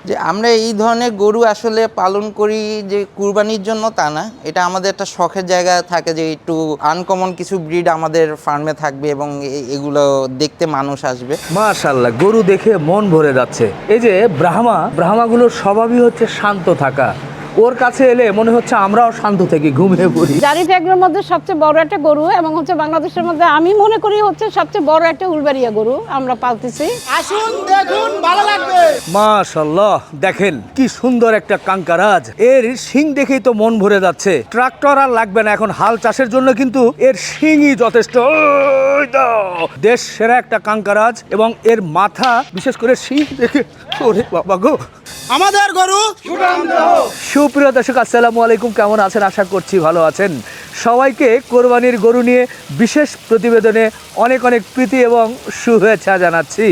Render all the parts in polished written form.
যে আমরা এই ধরনের গরু আসলে পালন করি যে কুরবানির জন্য তা না, এটা আমাদের একটা শখের জায়গা থাকে যে একটু আনকমন কিছু ব্রিড আমাদের ফার্মে থাকবে এবং এগুলো দেখতে মানুষ আসবে। মাশাআল্লাহ, গরু দেখে মন ভরে যাচ্ছে। এই যে ব্রাহ্মাগুলোর স্বভাবই হচ্ছে শান্ত থাকা। ওর কাছে এলে মনে হচ্ছে আমরাও শান্ত থেকে ঘুমিয়ে পড়ি। জারিফ এগ্রোর মধ্যে সবচেয়ে বড় একটা গরু এবং হচ্ছে বাংলাদেশের মধ্যে আমি মনে করি হচ্ছে সবচেয়ে বড় একটা উলবাড়িয়া গরু আমরা পালতেছি। আসুন দেখুন, ভালো লাগবে। মাশাআল্লাহ, দেখেন কি সুন্দর একটা কাঙ্কারাজ। এর শিং দেখেই তো মন ভরে যাচ্ছে। ট্রাক্টর আর লাগবে না এখন হাল চাষের জন্য, কিন্তু এর শিংই যথেষ্ট। ওই দাও, দেশ সেরা একটা কাঙ্কারাজ এবং এর মাথা, বিশেষ করে শিং দেখে ওরে বাবা গো। আমাদের গরু সুপ্রিয় দর্শক, আসসালামু আলাইকুম। কেমন আছেন? আশা করছি ভালো আছেন। সবাইকে কোরবানির গরু নিয়ে বিশেষ প্রতিবেদনে অনেক অনেক প্রীতি এবং শুভেচ্ছা জানাচ্ছি।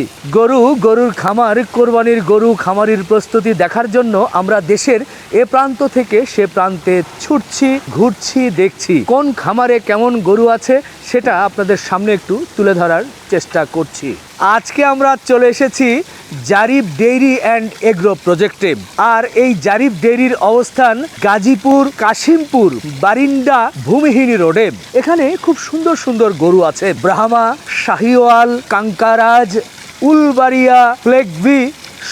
গরুর খামার, কোরবানির গরু খামারির প্রস্তুতি দেখার জন্য আমরা দেশের এ প্রান্ত থেকে সে প্রান্তে ছুটছি, ঘুরছি, দেখছি কোন খামারে কেমন গরু আছে সেটা আপনাদের সামনে একটু তুলে ধরার চেষ্টা করছি। আজকে আমরা চলে এসেছি জারিফ ডেইরি অ্যান্ড এগ্রো প্রজেক্টে। আর এই জারিফ ডেইরির অবস্থান গাজীপুর কাশিমপুর বারিন্ডা ভূমিহীন রোডে। এখানে খুব সুন্দর সুন্দর গরু আছে। ব্রাহ্মা, শাহিওয়াল, কাঙ্কারাজ, উলবাড়িয়া, ফ্লেগবি,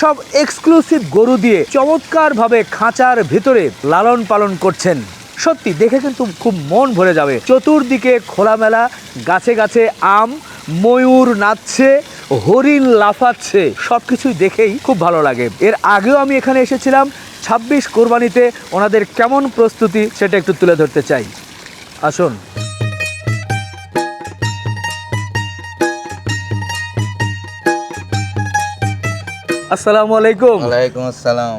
সব এক্সক্লুসিভ গরু দিয়ে চমৎকারভাবে খাঁচার ভিতরে লালন পালন করছেন। সত্যি দেখে কিন্তু খুব মন ভরে যাবে। চতুর্দিকে খোলামেলা, গাছে গাছে আম, ময়ূর নাচছে, হরিণ লাফাচ্ছে, সবকিছুই দেখেই খুব ভালো লাগে। এর আগেও আমি এখানে এসেছিলাম 26 কোরবানিতে। ওনাদের কেমন প্রস্তুতি সেটা একটু তুলে ধরতে চাই। আসুন। আসসালামু আলাইকুম। ওয়ালাইকুম আসসালাম।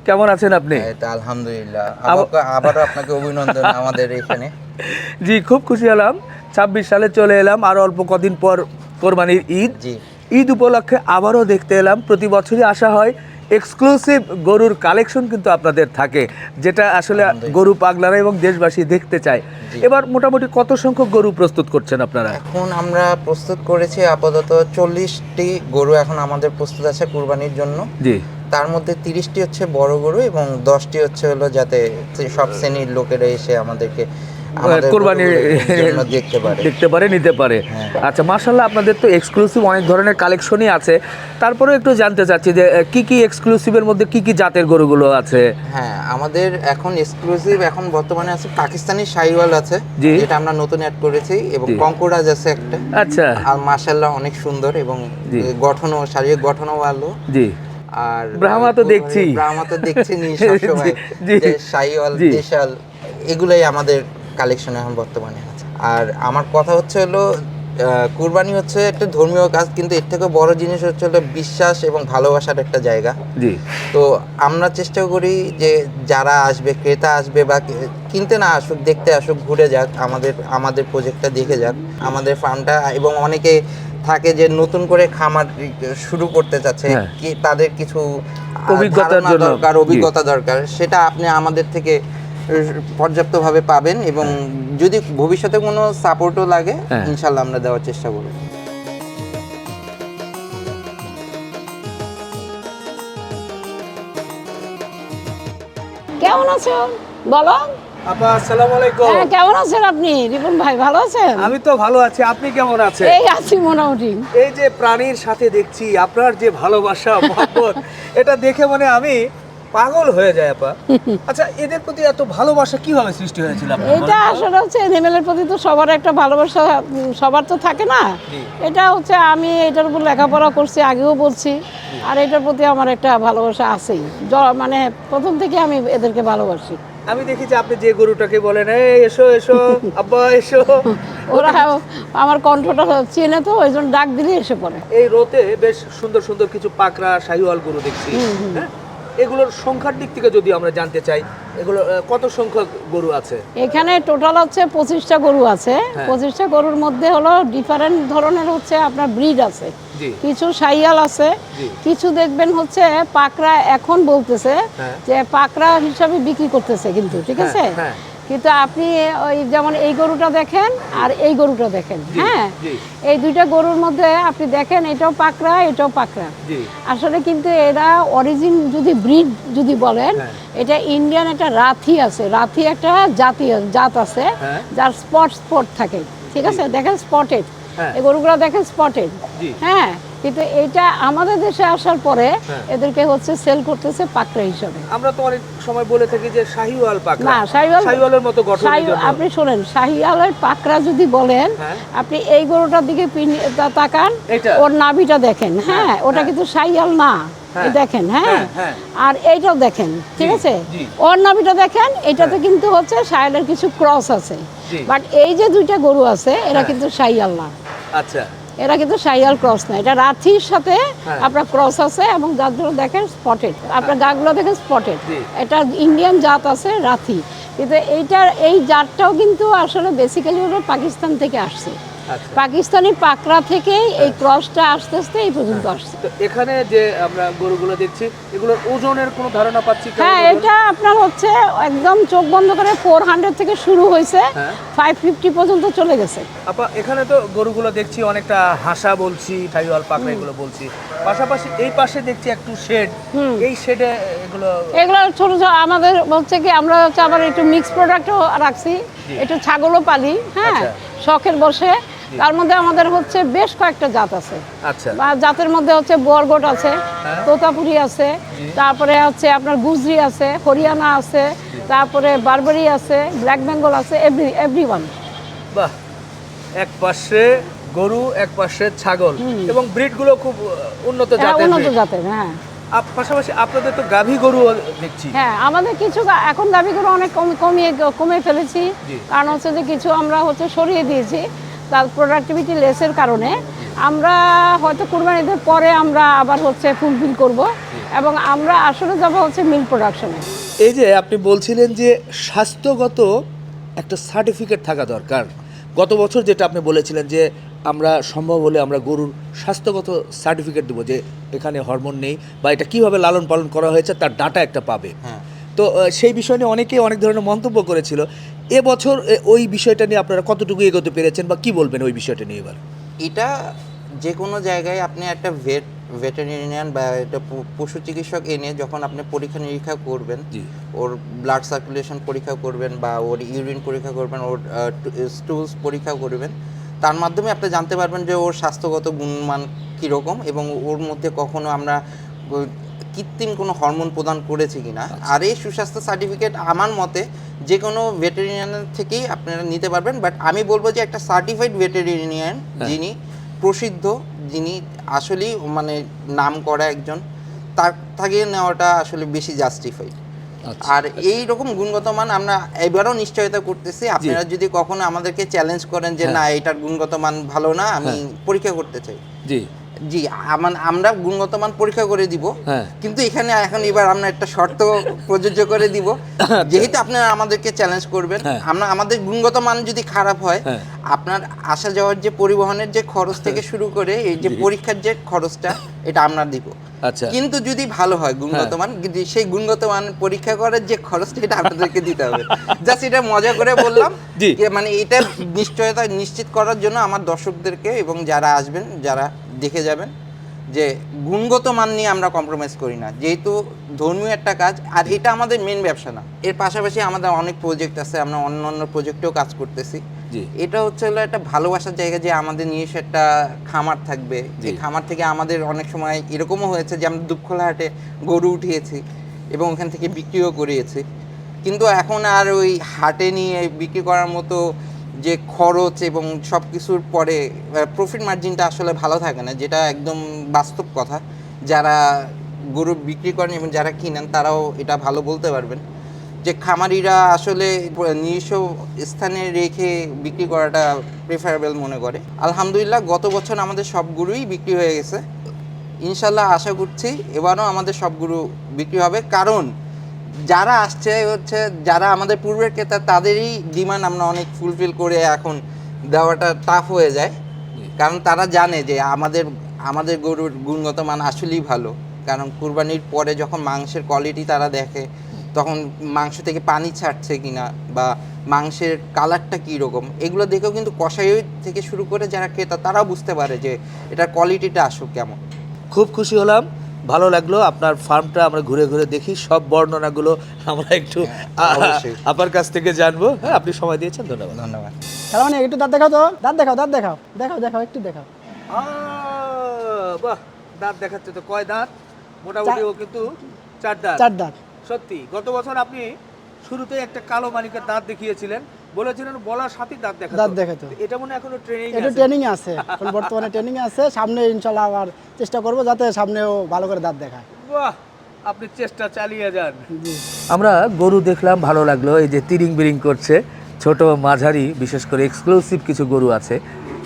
কেমন আছেন আপনি? এই তো আলহামদুলিল্লাহ। আবারও আপনাকে অভিনন্দন আমাদের এখানে। জি, খুব খুশি হলাম। 26 সালে চলে এলাম, আর অল্প কদিন পর কোরবানির ঈদ। জি, ঈদ উপলক্ষে আবারও দেখতে এলাম। প্রতি বছরই আসা হয়। এক্সক্লুসিভ গরুর কালেকশন কিন্তু আপনাদের থাকে, যেটা আসলে গরু পাগলারা এবং দেশবাসী দেখতে চায়। এবার মোটামুটি কত সংখ্যক গরু প্রস্তুত করছেন আপনারা? এখন আমরা প্রস্তুত করেছি আপাতত 40টি গরু এখন আমাদের প্রস্তুত আছে কুরবানির জন্য। জি। তার মধ্যে 30টি হচ্ছে বড় গরু এবং 10টি হচ্ছে হলো যাতে সব শ্রেণীর লোকেরা এসে আমাদেরকে কোরবানির জন্য দেখতে পারে, নিতে পারে। হ্যাঁ। আচ্ছা, মাশাআল্লাহ, আপনাদের তো এক্সক্লুসিভ অনেক ধরনের কালেকশনই আছে। তারপরে একটু জানতে চাচ্ছি যে কি কি এক্সক্লুসিভের মধ্যে কি কি জাতের গরুগুলো আছে? হ্যাঁ, আমাদের এখন এক্সক্লুসিভ এখন বর্তমানে আছে পাকিস্তানি শাহিওয়াল আছে, জি। যেটা আমরা নতুন অ্যাড করেছি, এবং জি। কঙ্করাজ আছে একটা। আচ্ছা। আর মাশাআল্লাহ অনেক সুন্দর এবং জি। গঠনও, শারীরিক গঠনও ভালো। জি। আর ব্রাহ্মা তো দেখছি। ব্রাহ্মা তো দেখছি সবসময়। জি। যে শাহিওয়াল, জি। দেশাল, এগুলাই আমাদের কালেকশনে এখন বর্তমানে আছে। আর আমার কথা হচ্ছে হলো কুরবানি হচ্ছে একটা ধর্মীয় কাজ, কিন্তু এর থেকে বড় জিনিস হচ্ছে হলো বিশ্বাস এবং ভালোবাসার একটা জায়গা। জি। তো আমরা চেষ্টা করি যে যারা আসবে, ক্রেতা আসবে বা কিনতে না আসুক, দেখতে আসুক, ঘুরে যাক, আমাদের প্রজেক্টটা দেখে যাক, আমাদের ফার্মটা। এবং অনেকে থাকে যে নতুন করে খামার শুরু করতে চাচ্ছে, হ্যাঁ। কি তাদের কিছু অভিজ্ঞতার ধারণা জন্য। দরকার, জি। অভিজ্ঞতা দরকার, সেটা আপনি আমাদের থেকে পর্যাপ্তভাবে পাবেন। এবং যদি ভবিষ্যতে কোনো সাপোর্টও লাগে, হ্যাঁ। ইনশাল্লাহ আমরা দেওয়ার চেষ্টা করব। কেমন আছো বলো? আপা, আসসালামু আলাইকুম। হ্যাঁ, কেমন আছেন আপনি রিপন ভাই? ভালো আছেন? আমি তো ভালো আছি, আপনি কেমন আছেন? এই আছি মোটামুটি। এই যে প্রাণীর সাথে দেখছি আপনার যে ভালোবাসা, মহব্বত, এটা দেখে মানে আমি পাগল হয়ে যায় আপা। আচ্ছা, এদের প্রতি এত ভালোবাসা কিভাবে সৃষ্টি হয়েছিল আপনার? এটা আসলে হচ্ছে এনিমেলের প্রতি তো সবার একটা ভালোবাসা সবার তো থাকে না। জি। এটা হচ্ছে আমি এটার উপর লেখাপড়া করছি, আগেও বলছি, আর এটার প্রতি আমার একটা ভালোবাসা আছেই। মানে প্রথম থেকে আমি এদেরকে ভালোবাসি। আমি দেখি যে আপনি যে গরুটাকে বলেন এই এসো এসো আব্বা এসো, ওরা আমার কণ্ঠটা চেনে, তো ওই জন্য ডাক দিলে এসে পড়ে। এই রোতে বেশ সুন্দর সুন্দর কিছু পাকড়া শাহিওয়াল গরু দেখছি। হ্যাঁ, এগুলোর সংখ্যার দিক থেকে যদি আমরা জানতে চাই, এগুলো কত সংখ্যক গরু আছে এখানে? টোটাল হচ্ছে 25টা গরু আছে। হ্যাঁ। 25টা গরুর মধ্যে হলো ডিফারেন্ট ধরনের হচ্ছে আপনার ব্রিড আছে। জি। কিছু শাহিয়াল আছে, জি। কিছু দেখবেন হচ্ছে পাকড়া এখন বলতেছে হ্যাঁ। যে পাকড়া হিসাবে বিক্রি করতেছে কিন্তু, ঠিক আছে? হ্যাঁ। কিন্তু আপনি ওই যেমন এই গরুটা দেখেন আর এই গরুটা দেখেন, হ্যাঁ, জি। এই দুইটা গরুর মধ্যে আপনি দেখেন এটাও পাকড়া এটাও পাকড়া। জি। আসলে কিন্তু এরা অরিজিন যদি ব্রিড যদি বলেন, হ্যাঁ। এটা ইন্ডিয়ান একটা রাথি আছে, রাথি একটা জাত আছে হ্যাঁ। যার স্পট থাকে, ঠিক আছে, দেখেন স্পটেড, হ্যাঁ। এই গরুগুলো দেখেন স্পটেড, জি। হ্যাঁ, কিন্তু এইটা আমাদের দেশে আসার পরে হ্যাঁ। এদেরকে হচ্ছে সেল করতেছে পাকড়া হিসাবে। আমরা তো অনেক সময় বলে থাকি যে শাহিওয়াল পাকড়া, না, শাহিওয়ালের মতো গঠনের জন্য। আপনি শোনেন, শাহিওয়ালের পাকড়া যদি বলেন, হ্যাঁ। আপনি এই গরুটার দিকে তাকান, এটা? ওর নাভিটা দেখেন, হ্যাঁ, ওটা কিন্তু শাহিওয়াল না, হ্যাঁ। এই দেখেন, হ্যাঁ, হ্যাঁ, হ্যাঁ। আর এইটাও দেখেন, ঠিক জি, আছে, জি। ওর নাভিটা দেখেন, এটাতে কিন্তু হচ্ছে শাহিওয়ালের কিছু ক্রস আছে, জি। বাট এই যে দুইটা গরু আছে এরা হ্যাঁ। কিন্তু শাহিওয়াল না, আচ্ছা। এরা কিন্তু শাহিওয়াল ক্রস না, এটা রাথির সাথে হ্যাঁ। আপনার ক্রস আছে, এবং জাতগুলো দেখেন স্পটেড, আপনার গাগুলো দেখেন স্পটেড, জি। এটা ইন্ডিয়ান জাত আছে রাথি, কিন্তু এই জাতটাও কিন্তু আসলে বেসিক্যালি হলো পাকিস্তান থেকে আসছে, আচ্ছা। পাকিস্তানি পাকড়া থেকেই এই ক্রসটা আস্তে আস্তে এই পর্যন্ত আসছে। তো এখানে যে আমরা গরুগুলো দেখছি, এগুলোর ওজনের কোনো ধারণা পাচ্ছি কেমন হ্যাঁ, ওজন? এটা আপনার হচ্ছে একদম চোখ বন্ধ করে 400 থেকে শুরু হয়েছে, হ্যাঁ। 550 পর্যন্ত চলে গেছে। আপা, এখানে তো গরুগুলো দেখছি অনেকটা হাসা বলছি, শাহিওয়াল পাকড়া এগুলো বলছি, পাশাপাশি এই পাশে দেখছি একটু শেড, এই শেডে এগুলো এগুলো ছোট ছোট আমাদের হচ্ছে কি, আমরা হচ্ছে আবার একটু মিক্স প্রোডাক্টও রাখছি, একটু ছাগলও পালি, হ্যাঁ, আচ্ছা। শখের বসে, তার মধ্যে আমাদের হচ্ছে বেশ কয়েকটা জাত আছে, আচ্ছা। বা জাতের মধ্যে হচ্ছে বোয়ারগোট আছে, হ্যাঁ। তোতাপুরি আছে, তারপরে হচ্ছে আপনার গুজরি আছে, হরিয়ানা আছে, তারপরে বারবারি আছে, ব্ল্যাক বেঙ্গল আছে, এভরিওয়ান। বাহ, এক পাশে গরু এক পাশে ছাগল, এবং ব্রিডগুলো খুব উন্নত হ্যাঁ, জাতের উন্নত breed। জাতের, হ্যাঁ, পাশাপাশি আপনাদের তো গাভী গরু দেখছি। হ্যাঁ, আমাদের কিছু এখন দাবি করে অনেক কমে ফেলেছি, জি। কারণ হচ্ছে যে কিছু আমরা হচ্ছে সরিয়ে দিয়েছি, তার প্রোডাক্টিভিটি লেসের কারণে। আমরা হয়তো কুরবানিদের পরে আমরা আবার হচ্ছে ফুলফিল করব, এবং আমরা আসলে যাবো হচ্ছে মিল্ক প্রোডাকশনে। এই যে আপনি বলছিলেন যে স্বাস্থ্যগত একটা সার্টিফিকেট থাকা দরকার, গত বছর যেটা আপনি বলেছিলেন যে আমরা সম্ভব হলে আমরা গরুর স্বাস্থ্যগত সার্টিফিকেট দেবো, যে এখানে হরমোন নেই বা এটা কীভাবে লালন পালন করা হয়েছে তার ডাটা একটা পাবে। হ্যাঁ। তো সেই বিষয় নিয়ে অনেকেই অনেক ধরনের মন্তব্য করেছিল। এবছর ওই বিষয়টা নিয়ে আপনারা কতটুকু এগোতে পেরেছেন বা কি বলবেন ওই বিষয়টা নিয়ে এবার? এটা যে কোনো জায়গায় আপনি একটা ভেটেরিনারিয়ান বা একটা পশু চিকিৎসক এনে যখন আপনি পরীক্ষা নিরীক্ষা করবেন, জি। ওর ব্লাড সার্কুলেশন পরীক্ষা করবেন বা ওর ইউরিন পরীক্ষা করবেন, ওর স্টুলস পরীক্ষা করবেন, তার মাধ্যমে আপনি জানতে পারবেন যে ওর স্বাস্থ্যগত গুণমান কীরকম, এবং ওর মধ্যে কখনো আমরা কৃত্রিম কোনো হরমোন প্রদান করেছি কিনা। আর এই সুস্বাস্থ্য সার্টিফিকেট আমার মতে যে কোনো ভেটেরিনারিয়ান থেকেই আপনারা নিতে পারবেন, বাট আমি বলবো যে একটা সার্টিফাইড ভেটেরিনারিয়ান যিনি প্রসিদ্ধ, যিনি আসলেই মানে নাম করা একজন, তার থেকে নেওয়াটা আসলে বেশি জাস্টিফাইড। আর এই রকম গুণগত মান আমরা এবারও নিশ্চয়তা করতেছি। আপনারা যদি কখনো আমাদেরকে চ্যালেঞ্জ করেন যে না এটার গুণগত মান ভালো না, আমি পরীক্ষা করতে চাই, জি জি, আমরা গুণগত মান পরীক্ষা করে দিব, কিন্তু এখানে এখন এবার আমরা একটা শর্ত প্রযোজ্য করে দিব, যেহেতু আপনারা আমাদেরকে চ্যালেঞ্জ করবেন, আমরা আমাদের গুণগত মান যদি খারাপ হয়, আপনার আসা যাওয়ার যে পরিবহনের যে খরচ থেকে শুরু করে এই যে পরীক্ষার যে খরচটা, এটা আমরা দিব। আচ্ছা। কিন্তু যদি ভালো হয় গুণগত মান, কিন্তু সেই গুণগত মান পরীক্ষা করার যে খরচটা এটা আপনাদেরকে দিতে হবে। জাস্ট এটা মজা করে বললাম, মানে এটা নিশ্চয়তা নিশ্চিত করার জন্য আমার দর্শকদেরকে এবং যারা আসবেন, যারা দেখে যাবেন, যে গুণগত মান নিয়ে আমরা কম্প্রোমাইজ করি না, যেহেতু ধর্মীয় একটা কাজ, আর এটা আমাদের মেন ব্যবসা না। এর পাশাপাশি আমাদের অনেক প্রজেক্ট আছে, আমরা অন্য প্রজেক্টেও কাজ করতেছি। এটা হচ্ছে হলো একটা ভালোবাসার জায়গা, যে আমাদের নিজস্ব একটা খামার থাকবে, যে খামার থেকে আমাদের অনেক সময় এরকমও হয়েছে যে আমরা দুপখোলা হাটে গরু উঠিয়েছি এবং ওখান থেকে বিক্রিও করিয়েছি, কিন্তু এখন আর ওই হাটে নিয়ে বিক্রি করার মতো যে খরচ এবং সব কিছুর পরে প্রফিট মার্জিনটা আসলে ভালো থাকে না, যেটা একদম বাস্তব কথা। যারা গরু বিক্রি করেন এবং যারা কিনেন তারাও এটা ভালো বলতে পারবেন, যে খামারিরা আসলে নিজস্ব স্থানে রেখে বিক্রি করাটা প্রেফারেবল মনে করে। আলহামদুলিল্লাহ গত বছর আমাদের সব গরুই বিক্রি হয়ে গেছে, ইনশাল্লাহ আশা করছি এবারও আমাদের সব গরু বিক্রি হবে, কারণ যারা আসছে হচ্ছে যারা আমাদের পূর্বের ক্রেতা, তাদেরই ডিমান্ড আমরা অনেক ফুলফিল করে এখন দেওয়াটা টাফ হয়ে যায়, কারণ তারা জানে যে আমাদের গরুর গুণগত মান আসলেই ভালো। কারণ কুরবানির পরে যখন মাংসের কোয়ালিটি তারা দেখে, তখন মাংস থেকে পানি ছাড়ছে কিনা বা মাংসের কালারটা কী রকম, এগুলো দেখেও কিন্তু কষাই থেকে শুরু করে যারা ক্রেতা তারাও বুঝতে পারে যে এটার কোয়ালিটিটা আসুক কেমন। খুব খুশি হলাম, ভালো লাগলো। আপনার ফার্মটা আমরা ঘুরে ঘুরে দেখি, সব বর্ণনাগুলো আমরা একটু অবশ্যই। আপনার কাছ থেকে জানবো। হ্যাঁ, আপনি সময় দিয়েছেন, ধন্যবাদ। ধন্যবাদ। খেলা মানে একটু দাঁত দেখাও তো, দাঁত দেখাও, দাঁত দেখাও, দেখাও দেখাও একটু দেখাও। বাহ, দাঁত দেখাচ্ছে তো। কয় দাঁত? মোটামুটি ও কিন্তু 4 দাঁত। 4 দাঁত। সত্যি গত বছর আপনি শুরুতে একটা কালো মানিকের দাঁত দেখিয়েছিলেন, বলেছিলেন বলার সাথে দাঁত দেখাতো। দাঁত দেখাতো। এটা মনে হয় এখনো ট্রেনিং একটু আছে। ট্রেনিং আছে, এখন বর্তমানে ট্রেনিং আছে। সামনে ইনশাল্লাহ আবার চেষ্টা করবো যাতে সামনেও ভালো করে দাঁত দেখায়। বাহ, আপনি চেষ্টা চালিয়ে যান। জি। আমরা গরু দেখলাম, ভালো লাগলো। এই যে তিরিং বিরিং করছে, ছোট মাঝারি বিশেষ করে এক্সক্লুসিভ কিছু গরু আছে।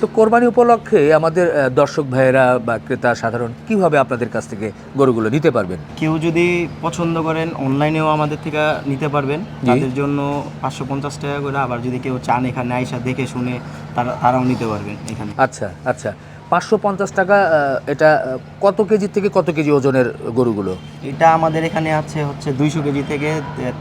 তো কোরবানি উপলক্ষে আমাদের দর্শক ভাইয়েরা বা ক্রেতা সাধারণ কিভাবে আপনাদের কাছ থেকে গরুগুলো নিতে পারবেন? কেউ যদি পছন্দ করেন অনলাইনেও আমাদের থেকে নিতে পারবেন, তাদের জন্য 550 টাকা করে। আবার যদি কেউ চান এখানে আইসা দেখে শুনে তারাও নিতে পারবেন এখানে। আচ্ছা আচ্ছা, 550 টাকা। এটা কত কেজি থেকে কত কেজি ওজনের গরুগুলো? এটা আমাদের এখানে আছে হচ্ছে 200 কেজি থেকে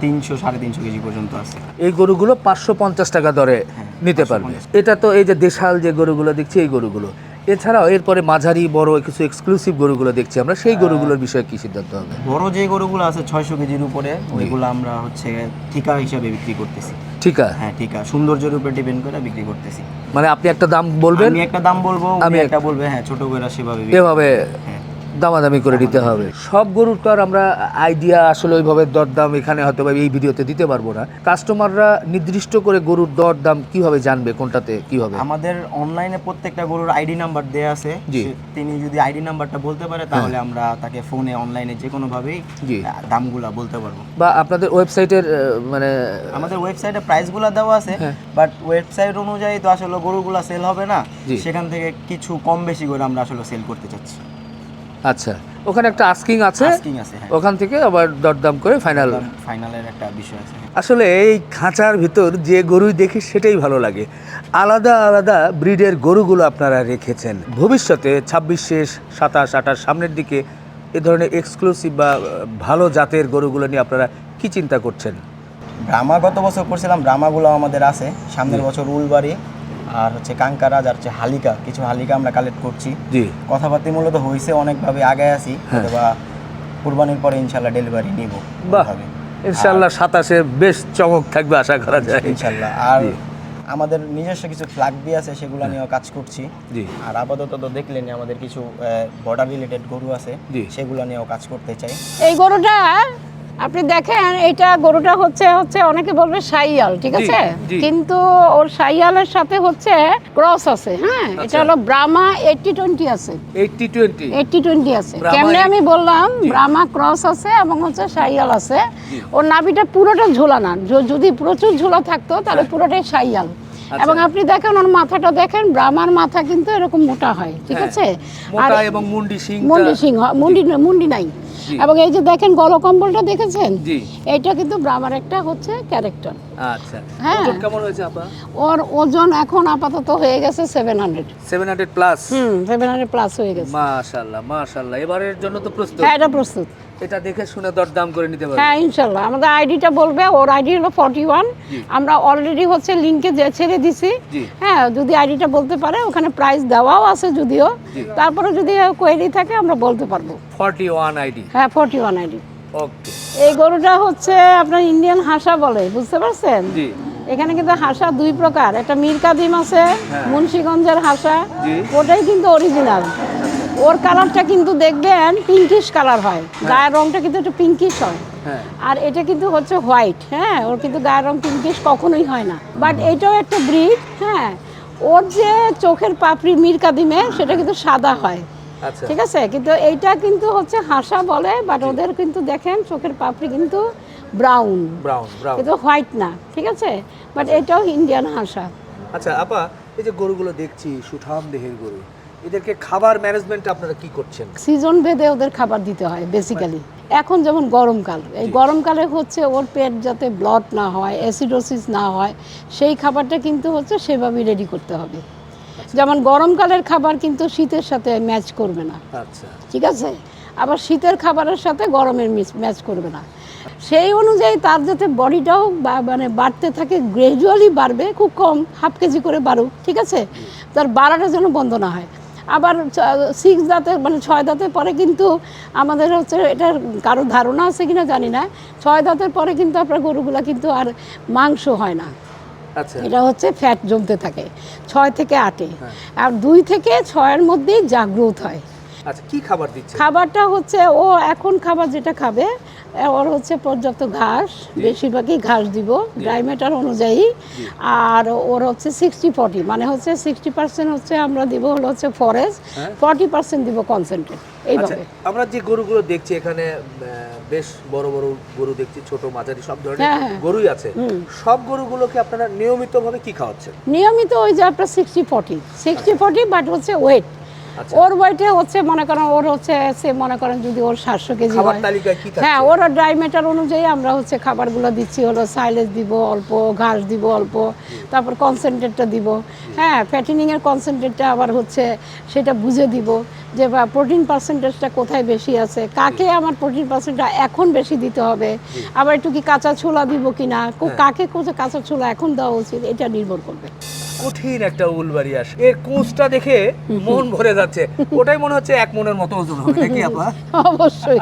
300 350 কেজি পর্যন্ত আছে। এই গরুগুলো 550 টাকা দরে নিতে পারবে। এটা তো এই যে দেশাল যে গরুগুলো দেখছি এই গরুগুলো, এছাড়াও এরপরে মাঝারি বড় কিছু এক্সক্লুসিভ গরুগুলো দেখছি আমরা, সেই গরুগুলোর বিষয়ে কি সিদ্ধান্ত হবে? বড় যে গরুগুলো আছে 600 কেজির উপরে, ওইগুলো আমরা হচ্ছে ঠিকা হিসাবে বিক্রি করতেছি। ঠিক আছে, হ্যাঁ ঠিকা, সৌন্দর্যের উপরে ডিপেন্ড করে বিক্রি করতেছি। মানে আপনি একটা দাম বলবেন, আমি একটা দাম বলবো, আমি আমি একটা বলবে, হ্যাঁ ছোট করে সেভাবে এভাবে হ্যাঁ। দামাদামি করে দিতে হবে। সব গরুর তো আর আমরা আইডিয়া আসলে ওইভাবে দরদাম এখানে হয়তো বা এই ভিডিওতে দিতে পারবো না। কাস্টমাররা নির্দিষ্ট করে গরুর দরদাম কিভাবে জানবে, কোনটাতে কিভাবে? আমাদের অনলাইনে প্রত্যেকটা গরুর আইডি নাম্বার দেয়া আছে। জি। তিনি যদি আইডি নাম্বারটা বলতে পারে তাহলে আমরা তাকে ফোনে অনলাইনে যে কোনো ভাবেই জি। দামগুলা বলতে পারবো। বা আপনাদের ওয়েবসাইটের মানে আমাদের ওয়েবসাইটে প্রাইসগুলো দেওয়া আছে, হ্যাঁ। বাট ওয়েবসাইট অনুযায়ী তো আসলে গরুগুলা সেল হবে না। জি। সেখান থেকে কিছু কম বেশি করে আমরা আসলে সেল করতে চাচ্ছি। আচ্ছা, ওখানে একটা আস্কিং আছে, আস্কিং আছে, হ্যাঁ। ওখান থেকে আবার দরদাম করে ফাইনাল। ফাইনালের একটা বিষয় আছে। আসলে এই খাঁচার ভিতর যে গরুই দেখি সেটাই ভালো লাগে। আলাদা আলাদা ব্রিডের গরুগুলো আপনারা রেখেছেন। ভবিষ্যতে 26 শেষ 27 28 সামনের দিকে এ ধরনের এক্সক্লুসিভ বা ভালো জাতের গরুগুলো নিয়ে আপনারা কি চিন্তা করছেন? ব্রাহ্মা গত বছর করছিলাম, ব্রাহ্মাগুলো আমাদের আছে। সামনের বছর উলবাড়ি আর হচ্ছে কাঙ্কারাজ আর হচ্ছে হালিকা, কিছু হালিকা আমরা কালেক্ট করছি। জি, কথাবার্তা মূলত হয়েছে, অনেকভাবে আগে আছি, বা কুরবানির পরে ইনশাল্লাহ ডেলিভারি নিব। বাহ, ইনশাল্লাহ 27-এ বেশ চমক থাকবে আশা করা যায় ইনশাল্লাহ। আর জি। আমাদের নিজস্ব কিছু ফ্ল্যাগ বি আছে, সেগুলো নিয়েও কাজ করছি। জি। আর আপাতত তো দেখলেনি আমাদের কিছু বর্ডার রিলেটেড গরু আছে, জি। সেগুলো নিয়েও কাজ করতে চাই। এই গরুটা আপনি দেখেন, এইটা গরুটা হচ্ছে অনেকে বলবে শাইয়াল, ঠিক জি, আছে, জি। কিন্তু ওর শাইয়ালের সাথে হচ্ছে ক্রস আছে। হ্যাঁ, এটা হলো ব্রাহ্মা 80-20 আছে, 80-20। 80-20 আছে। ব্রাহ্মা কেমনে আমি বললাম, জি। ব্রাহ্মা ক্রস আছে এবং হচ্ছে শাইয়াল আছে। ওর নাভিটা পুরোটা ঝোলা না, যদি প্রচুর ঝোলা থাকতো তাহলে পুরোটাই শাইয়াল। এবং আপনি দেখেন ওর মাথাটা দেখেন, ব্রাহ্মার মাথা কিন্তু এরকম মোটা হয়, ঠিক হ্যাঁ, আছে। মোটা এবং মুন্ডি সিং। মুন্ডি নাই। জি। এবং এই যে দেখেন গলকম্বলটা দেখেছেন, জি। এইটা কিন্তু ব্রাহ্মার একটা হচ্ছে ক্যারেক্টার। আচ্ছা, হ্যাঁ। ওজন কেমন হয়েছে আপা? ওর ওজন এখন আপাতত হয়ে গেছে 700। 700 প্লাস। 700 প্লাস হয়ে গেছে। মাশাআল্লাহ মাশাআল্লাহ, এবারের জন্য তো প্রস্তুত। হ্যাঁ, এটা প্রস্তুত। এটা দেখে শুনে দরদাম করে নিতে পারবে। হ্যাঁ, ইনশাল্লাহ। আমাদের আইডিটা বলবে, ওর আইডি হলো 41। জি। আমরা অলরেডি হচ্ছে লিংকে ছেড়ে দিছি। জি। হ্যাঁ, যদি আইডিটা বলতে পারে, ওখানে প্রাইস দেওয়াও আছে যদিও। জি। তারপরে যদি কোয়েরি থাকে আমরা বলতে পারবো। 41 আইডি। হ্যাঁ, 41 আইডি। ওকে। এই গরুটা হচ্ছে আপনার ইন্ডিয়ান হাসা বলে, বুঝতে পারছেন? জি। এখানে কিন্তু হাসা 2 প্রকার, একটা মীর কাদিম আছে, মুন্সিগঞ্জের হাসা, জি। ওটাই কিন্তু অরিজিনাল। ওর কালারটা কিন্তু দেখবেন পিঙ্কিশ কালার হয়, গায়ের রংটা কিন্তু একটু পিঙ্কিশ হয়। হ্যাঁ। আর এটা কিন্তু হচ্ছে হোয়াইট। হ্যাঁ, ওর কিন্তু গায়ের রং পিঙ্কিশ কখনোই হয় না। বাট এটাও একটা ব্রিড। হ্যাঁ, ওর যে চোখের পাপড়ি মীর কাদিমে সেটা কিন্তু সাদা হয়, আচ্ছা। ঠিক আছে, কিন্তু এইটা কিন্তু হচ্ছে হাসা বলে। বাট ওদের কিন্তু দেখেন চোখের পাপড়ি কিন্তু ব্রাউন, ব্রাউন ব্রাউন। কিন্তু হোয়াইট না, ঠিক আছে। বাট এটাও ইন্ডিয়ান হাসা। আচ্ছা আপা, এই যে গরুগুলো দেখছি সুঠাম দেহের গরু, এদেরকে খাবার ম্যানেজমেন্ট আপনারা কি করছেন? সিজন ভেদে ওদের খাবার দিতে হয় বেসিক্যালি। এখন যেমন গরমকাল, এই গরমকালে হচ্ছে ওর পেট যাতে ব্লড না হয়, অ্যাসিডোসিস না হয়, সেই খাবারটা কিন্তু হচ্ছে সেভাবেই রেডি করতে হবে। যেমন গরমকালের খাবার কিন্তু শীতের সাথে ম্যাচ করবে না, আচ্ছা। ঠিক আছে। আবার শীতের খাবারের সাথে গরমের ম্যাচ করবে না। সেই অনুযায়ী তার যাতে বডিটাও মানে বাড়তে থাকে, গ্র্যাজুয়ালি বাড়বে, খুব কম, হাফ কেজি করে বাড়ুক, ঠিক আছে, তার বাড়াটা যেন বন্ধ না হয়। আবার 6 দাঁতে মানে 6 দাঁতের পরে কিন্তু আমাদের হচ্ছে এটার কারো ধারণা আছে কিনা জানি না, 6 দাঁতের পরে কিন্তু আপনার গরুগুলা কিন্তু আর মাংস হয় না, আচ্ছা এটা হচ্ছে ফ্যাট জমতে থাকে 6 থেকে 8-এ, আর 2 থেকে 6-এর মধ্যেই জাগ্রত হয়। আচ্ছা কি খাবার দিচ্ছে? খাবারটা হচ্ছে ও এখন খাবার যেটা খাবে ওর হচ্ছে পর্যাপ্ত ঘাস, বেশিরভাগই ঘাস দিব ড্রাই ম্যাটার অনুযায়ী। আর ওর হচ্ছে 60-40, মানে হচ্ছে 60% হচ্ছে আমরা দিব হলো হচ্ছে ফরেস্ট, 40% দিব কনসেন্ট্রেট, এইভাবে। আমরা যে গরুগুলো দেখছি এখানে বেশ বড় বড় গরু দেখছি, ছোট মাঝারি সব ধরনের গরুই আছে। সব গরুগুলোকে আপনারা নিয়মিতভাবে কি খাওয়াচ্ছেন? নিয়মিত ওই যে আপনার 60-40, বাট হচ্ছে ওয়েট, ওর ওয়েটে হচ্ছে মনে করেন ওর হচ্ছে সে মনে করেন যদি ওর 700 কেজি খাবার হয়, তালিকায় কি থাকছে? হ্যাঁ, ওর ড্রাই ম্যাটার অনুযায়ী আমরা হচ্ছে খাবারগুলো দিচ্ছি হলো সাইলেজ দিব অল্প, ঘাস দিব অল্প, তারপর কনসেন্ট্রেটটা দিব, হ্যাঁ, ফ্যাটেনিংয়ের কনসেন্ট্রেটটা আবার হচ্ছে সেটা বুঝে দিব যে বা প্রোটিন পার্সেন্টেজটা কোথায় বেশি আছে, কাকে আমার প্রোটিন পার্সেন্টটা এখন বেশি দিতে হবে, আবার একটু কি কাঁচা ছোলা দিব কিনা, কাকে কোথায় কাঁচা ছোলা এখন দেওয়া উচিত, এটা নির্ভর করবে। কঠিন একটা উলবাড়িয়াস, এর কোচটা দেখে মন ভরে যাচ্ছে, ওটাই মনে হচ্ছে 1 মনের মতো ওজন হবে নাকি আপা? অবশ্যই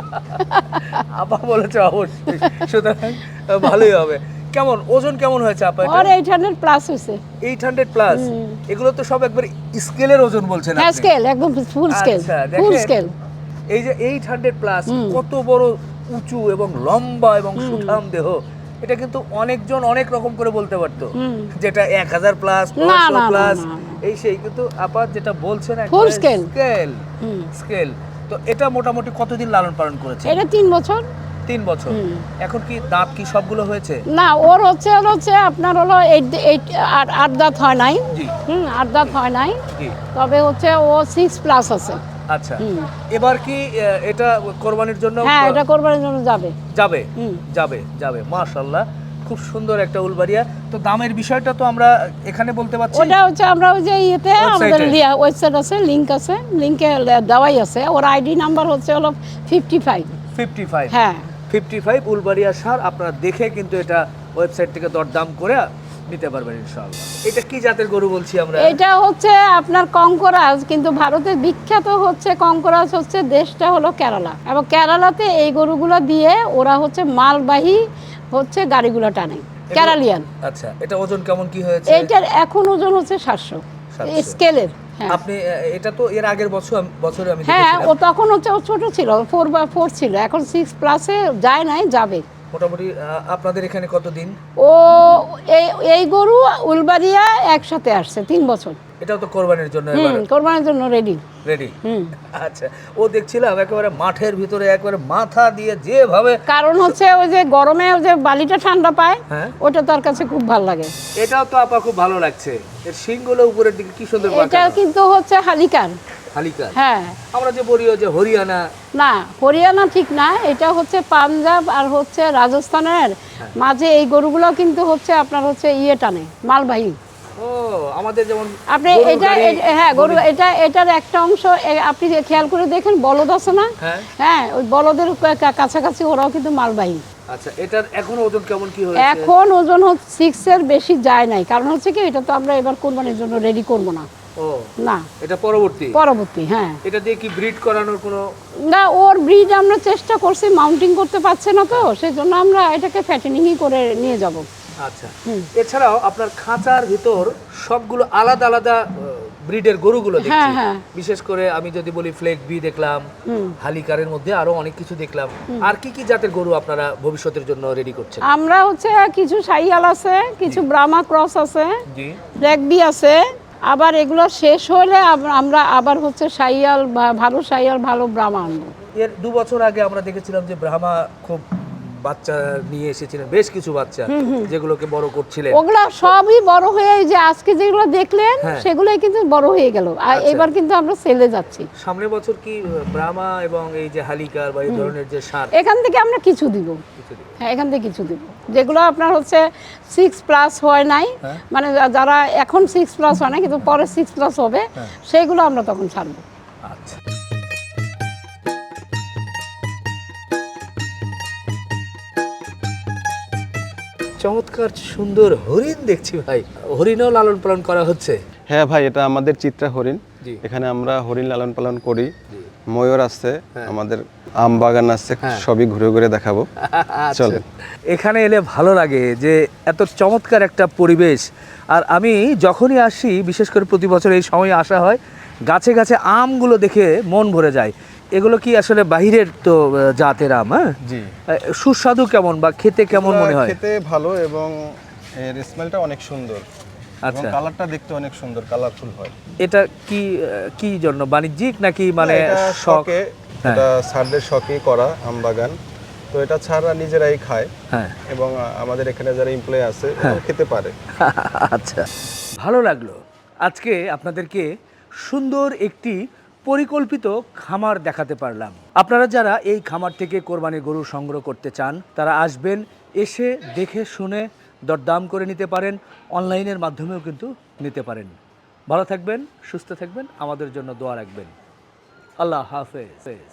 আপা বলেছে অবশ্যই, সুতরাং ভালোই হবে। কেমন ওজন কেমন হয়েছে আপা? ওর 800 প্লাস হয়েছে। 800 প্লাস? এগুলো তো সব একবার স্কেলের ওজন বলছেন হ্যাঁ, আপনি? স্কেল একদম ফুল স্কেল, আচ্ছা, ফুল দেখেন, স্কেল। এই যে 800 প্লাস, কত বড় উঁচু এবং লম্বা এবং সুঠাম দেহ, এটা কিন্তু অনেকজন অনেক রকম করে বলতে পারতো, যেটা 1000 প্লাস, 500 প্লাস, এই সেই, কিন্তু আপা যেটা বলছেন ফুল স্কেল, স্কেল। তো এটা মোটামুটি কতদিন লালন পালন করেছে? এটা 3 বছর। 3 বছর। এখন কি দাঁত কি সবগুলো হয়েছে? না, ওর হচ্ছে আপনার হলো 8 দাঁত হয় নাই, 8 দাঁত হয় নাই, তবে হচ্ছে ও 6 প্লাস আছে। আচ্ছা, এবার কি এটা কোরবানির জন্য? হ্যাঁ, এটা কোরবানির জন্য যাবে যাবে যাবে যাবে। মাশাআল্লাহ, খুব সুন্দর একটা উলবাড়িয়া। তো দামের বিষয়টা তো আমরা এখানে বলতে পারছি? ওটা হচ্ছে আমরা ওই যে ইয়েতে আমাদের ওয়েবসাইট আছে, লিংক আছে, লিংকে দেওয়াই আছে। ওর আইডি নাম্বার হচ্ছে হলো 55। হ্যাঁ, 55 উলবাড়িয়া সার। আপনারা দেখে কিন্তু এটা ওয়েবসাইট থেকে দরদাম করে নিতে পারবেন ইনশাআল্লাহ। এটা কি জাতের গরু বলছি আমরা? এটা হচ্ছে আপনার কঙ্করাজ, কিন্তু ভারতের বিখ্যাত হচ্ছে কঙ্করাজ হচ্ছে দেশটা হলো কেরালা, এবং কেরালাতে এই গরুগুলো দিয়ে ওরা হচ্ছে মালবাহী হচ্ছে গাড়িগুলো টানে, কেরালিয়ান। আচ্ছা, এটা ওজন কেমন কি হয়েছে? এটার এখন ওজন হচ্ছে 700 স্কেলের। হ্যাঁ, আপনি এটা তো এর আগের বছরে আমি হ্যাঁ, দেখেছিলাম। ও তখন হচ্ছে ও ছোট ছিল, 4x4 ছিল, এখন 6 প্লাসে যায় নাই, যাবে। মোটামুটি আপনাদের এখানে কতদিন? ও এই গরু উলবাড়িয়া একসাথে আসছে 3 বছর। এটাও তো কোরবানির জন্য এবার কোরবানির জন্য রেডি। আচ্ছা, ও দেখছিলাম একেবারে মাঠের ভিতরে একবারে মাথা দিয়ে যেভাবে, কারণ হচ্ছে ওই যে গরমে ওই যে বালিটা ঠান্ডা পায়, ওটা তার কাছে খুব ভালো লাগে। এটাও তো আপা খুব ভালো লাগছে, এর শিংগুলো উপরের দিকে কি সুন্দর এটা বাঁকানো। কিন্তু হচ্ছে হালিকার। হালিকা? হ্যাঁ, আমরা যে বলি যে হরিয়ানা। না, হরিয়ানা ঠিক না, এটা হচ্ছে পাঞ্জাব আর হচ্ছে রাজস্থানের মাঝে এই গরুগুলো কিন্তু হচ্ছে আপনার হচ্ছে ইয়ে টানে, মালবাহী। ও, আমাদের যেমন আপনি এটা, হ্যাঁ, গরু এটার একটা অংশ আপনি খেয়াল করে দেখেন, বলদ আছে না? হ্যাঁ, ওই বলদের কাছাকাছি ওরাও কিন্তু মালবাহী। আচ্ছা, এটার এখন ওজন কেমন কি হয়েছে? এখন ওজন হচ্ছে 6 এর বেশি যায় নাই, কারণ হচ্ছে কি এটা তো আমরা এবার কোরবানির জন্য রেডি করব না। ও না, এটা পরবর্তী। হ্যাঁ, এটা দিয়ে কি ব্রিড করানোর কোনো? না, ওর ব্রিড আমরা চেষ্টা করছি, মাউন্টিং করতে পারছে না, তো সেই জন্য আমরা এটাকে ফ্যাটেনিংই করে নিয়ে যাব। আচ্ছা, এছাড়াও আপনার খাঁচার ভিতর সবগুলো আলাদা আলাদা ব্রিডের গরুগুলো দেখছি। বিশেষ করে আমি যদি বলি ফ্লেক বি দেখলাম, হালিকারের মধ্যে আরো অনেক কিছু দেখলাম। আর কি কি জাতের গরু আপনারা ভবিষ্যতের জন্য রেডি করছেন? আমরা হচ্ছে কিছু শাহিয়াল আছে, কিছু ব্রাহ্মা ক্রস আছে, জি, ফ্লেক বি আছে, আবার এগুলো শেষ হলে আমরা আবার হচ্ছে শাহিয়াল, ভালো ব্রাহ্মা আনবো। এর 2 বছর আগে আমরা দেখেছিলাম যে ব্রাহ্মা খুব বাচ্চা নিয়ে এসেছিলেন, বেশ কিছু বাচ্চা, যেগুলোকে বড় করছিলেন। ওগুলা সবই বড় হয়ে, যে আজকে যেগুলো দেখলেন সেগুলোই কিন্তু বড় হয়ে গেল, আর এবার কিন্তু আমরা সেলে যাচ্ছি। সামনের বছর কি ব্রাহ্মা এবং এই যে হালিকার বা এই ধরনের যে সার, এখান থেকে আমরা কিছু দিব। হ্যাঁ, এখান থেকে কিছু দিব, যেগুলো আপনার হচ্ছে 6 প্লাস হয় নাই, মানে যারা এখন 6 প্লাস হয় না কিন্তু পরে 6 প্লাস হবে, সেইগুলো আমরা তখন ছাড়বো। আচ্ছা। চমৎকার সুন্দর হরিণ দেখছি ভাই, হরিণও লালন পালন করা হচ্ছে। হ্যাঁ ভাই, এটা আমাদের চিত্রা হরিণ। জি। এখানে আমরা হরিণ লালন পালন করি। ময়ূর আছে, আমাদের আম বাগান আছে, সবই ঘুরে ঘুরে দেখাবো। চলেন। এখানে এলে ভালো লাগে যে এত চমৎকার একটা পরিবেশ। আর আমি যখনই আসি, বিশেষ করে প্রতি বছর এই সময় আসা হয়, গাছে গাছে আমগুলো দেখে মন ভরে যায়। এগুলো কি আসলে বাহিরের তো জাতের আম? হ্যাঁ জি। সুস্বাদু কেমন বা খেতে কেমন মনে হয়? খেতে ভালো এবং এর স্মেলটা অনেক সুন্দর। এবং আচ্ছা, কালারটা দেখতে অনেক সুন্দর, কালারফুল হয়। এটা কি কি জন্য, বাণিজ্যিক নাকি মানে না, এটা শখ? শখে, এটা সারদের শখে করা আম বাগান। তো এটা ছাড়া নিজেরাই খায় হ্যাঁ। এবং আমাদের এখানে যারা এমপ্লয়ি আছে তারাও খেতে পারে। আচ্ছা, ভালো লাগলো। আজকে আপনাদেরকে সুন্দর একটি পরিকল্পিত খামার দেখাতে পারলাম। আপনারা যারা এই খামার থেকে কোরবানি গরু সংগ্রহ করতে চান, তারা আসবেন, এসে দেখে শুনে দরদাম করে নিতে পারেন। অনলাইনের মাধ্যমেও কিন্তু নিতে পারেন। ভালো থাকবেন, সুস্থ থাকবেন, আমাদের জন্য দোয়া রাখবেন। আল্লাহ হাফেজ।